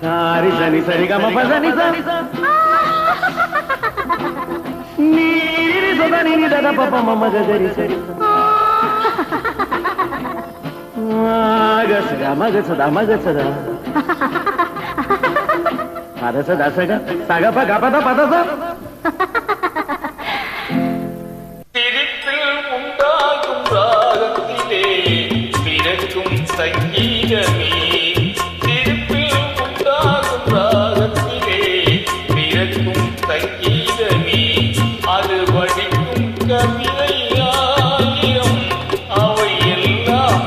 సారి సని సరి గమ పదని నీరి సదని దద పప మమ గరి సరి మగసద పదస దసగ సగ పగ పద పదస சங்கீதமே திருப்பில் உண்டாகும் ராகத்திலே பிறக்கும் சங்கீதமே அது வடிக்கும் கவிதையாயிரம் அவை எல்லாம்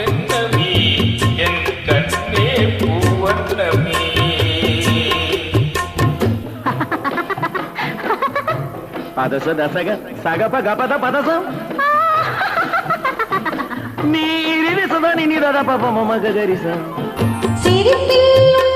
என்னமே என் கண்ணே பூவண்ணமே பதச தசக சகப கபத பதசம் நீரிவி சதா நினி தத பப மம கரிசம் சிரிப்பில்